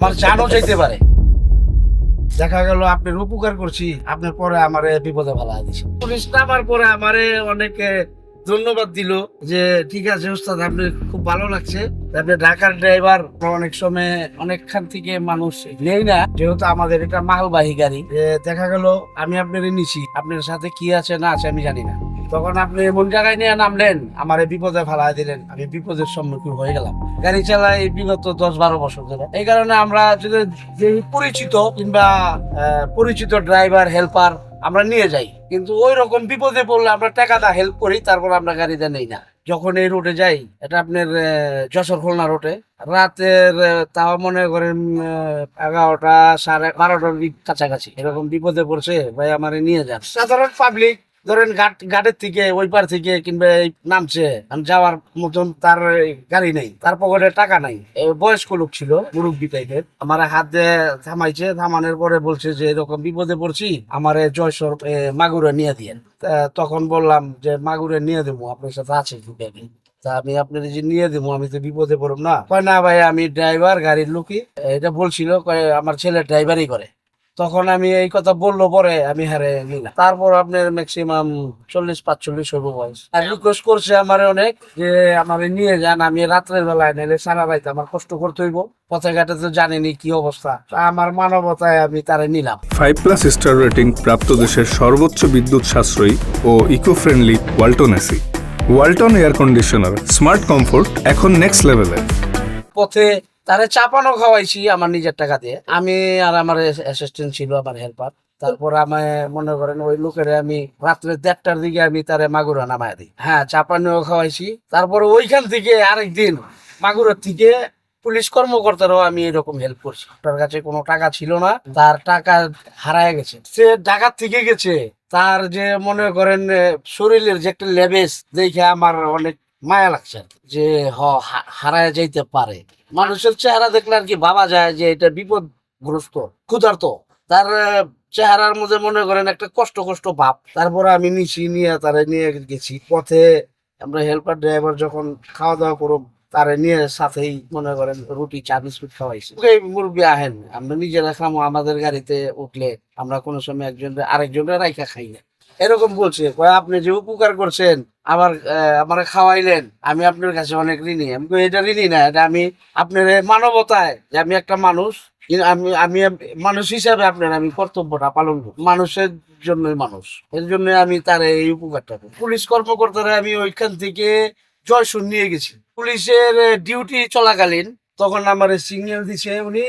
আমার জানও চাইতে পারে। দেখা গেল আপনার উপকার করছি, আপনার পরে আমার বিপদে ফেলা দিছে। পুলিশ নামার পরে আমারে অনেকে ধন্যবাদ দিল যে ঠিক আছে ওস্তাদ, আপনি খুব ভালো লাগছে, আপনি ঢাকার ড্রাইভার। অনেক সময় অনেকখান থেকে মানুষ নেই না, যেহেতু আমাদের এটা মালবাহী গাড়ি। দেখা গেল আমি আপনার নিছি, আপনার সাথে কি আছে না আছে আমি জানি না, তখন আপনি এমন জায়গায় নিয়ে নামলেন, আমার বিপদে ফেলা দিলেন, আমি বিপদের সম্মুখীন হয়ে গেলাম। গাড়ি চালাই বিগত 10-12 বছর ধরে। এই কারণে আমরা যদি যে পরিচিত কিংবা পরিচিত ড্রাইভার হেল্পার আমরা নিয়ে যাই, কিন্তু ওই রকম বিপদে পড়লে আমরা টাকাটা হেল্প করি, তারপর আমরা গাড়িটা নেই না। যখন এই রোডে যাই, এটা আপনার যশোর খুলনা রোডে, রাতের তাও মনে করেন 11টা 12:30টার কাছাকাছি এরকম বিপদে পড়ছে, ভাই আমার নিয়ে যান। সাধারণ পাবলিক ধরেন ঘাটের থেকে ওই পার থেকে কিংবা নামছে, যাওয়ার মতন তার গাড়ি নেই, তার পকেটে টাকা নাই। বয়স্ক লোক ছিল, মুরব্বী টাইপের, আমার হাত দিয়ে থামাইছে। থামানোর পরে বলছে যে এরকম বিপদে পড়ছি, আমারে যশোর মাগুরে নিয়ে দিয়েন। তখন বললাম যে মাগুরে নিয়ে দেবো, আপনার সাথে আছে কি ব্যাগে? তা আমি আপনার যে নিয়ে দেবো, আমি তো বিপদে পড়ব না। কয় না ভাই, আমি ড্রাইভার, গাড়ির লোকই। এটা বলছিল, কয় আমার ছেলে ড্রাইভারই করে। তখন আমি এই কথা বললো পরে আমি হারে নিলাম। তারপর আপনার ম্যাক্সিমাম 40-45 হইব বয়স। আর রিকোয়েস্ট করছে আমার অনেক যে আমার নিয়ে যান, আমি রাত্রের বেলায় নাইলে সারা রাত আমার কষ্ট করতে হইব, পথে ঘাটে তো জানেনি কি অবস্থা। আমার মানবতায় আমি তারে নিলাম। 5+ স্টার রেটিং প্রাপ্ত দেশের সর্বোচ্চ বিদ্যুৎ সাশ্রয়ী ও eco friendly Walton AC. Walton air conditioner, smart comfort এখন নেক্সট লেভেলে। পথে তারে চাপানো খাওয়াইছি আমার নিজের টাকা দিয়ে, আমি আর আমার অ্যাসিস্ট্যান্ট ছিল, আমার হেল্পার। তারপর আমি মনে করেন ওই লোকের আমি রাত্রে 1:30টার দিকে আমি তারে মাগুরা নামায় দিই। হ্যাঁ, চাপানিও খাওয়াইছি। তারপর ওইখান থেকে আরেকদিন মাগুরার থেকে পুলিশ কর্মকর্তারাও আমি এরকম হেল্প করছি। তার কাছে কোনো টাকা ছিল না, তার টাকা হারায় গেছে, সে ঢাকার থেকে গেছে। তার যে মনে করেন শরীরের যে একটা লেবেস দেখে আমার অনেক মায়া লাগছে আর কি, যে হারায় যাইতে পারে। মানুষের চেহারা দেখলে আর কি ভাবা যায় যে এটা বিপদগ্রস্ত, ক্ষুধার্ত। তার চেহারার মধ্যে মনে করেন একটা কষ্ট কষ্ট ভাব। তারপরে আমি নিয়ে তারে নিয়ে গেছি। পথে আমরা হেল্পার ড্রাইভার যখন খাওয়া দাওয়া করব, তারে নিয়ে সাথেই মনে করেন রুটি চা বিস্কুট খাওয়াইছি। মুরব্বী আহেন, আমরা নিজেরা খামো, আমাদের গাড়িতে উঠলে আমরা কোনো সময় আরেকজনের রাইখা খাই না, এরকম বলছে। আপনি যে উপকার করছেন, আমার খাওয়াইলেন, আমি আপনার কাছে অনেক ঋণী। আমি এটা ঋণী না, এটা আমি আপনার মানবতায়, যে আমি একটা মানুষ, আমি আমি মানুষ হিসাবে আপনার আমি কর্তব্যটা পালন করি, মানুষের জন্যই মানুষ, এর জন্য আমি তার এই উপকারটা করি। পুলিশ কর্মকর্তারা আমি ওইখান থেকে জয়সুর নিয়ে গেছি। পুলিশের ডিউটি চলাকালীন তখন আমার সিগন্যাল দিছে উনি,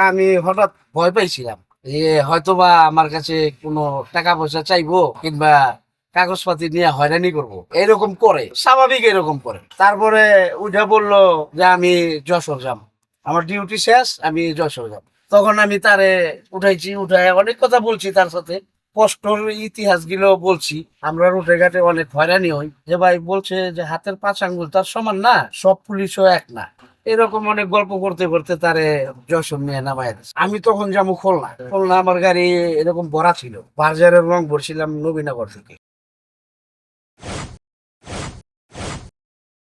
আমি হঠাৎ ভয় পাইছিলাম যে হয়তোবা আমার কাছে কোনো টাকা পয়সা চাইবো কিংবা কাগজপাতি নিয়ে হয়রানি করবো, এরকম করে, স্বাভাবিক এরকম করে। তারপরে উঠে বললো যে আমি যশোর যাব, আমার ডিউটি শেষ, আমি যশোর যাব। তখন আমি তারে উঠায় অনেক কথা বলছি, তার সাথে কষ্টর ইতিহাস গুলো বলছি। আমরা রুটে ঘাটে অনেক হয়রানি হই, যে ভাই বলছে যে হাতের 5 আঙ্গুল তার সমান না, সব পুলিশও এক না। এরকম অনেক গল্প করতে করতে তারে যশোর নিয়ে নামায় দিচ্ছে। আমি তখন যাবো খুলনা। আমার গাড়ি এরকম ভরা ছিল, বাজারের রং ভরছিলাম নবীনগর থেকে।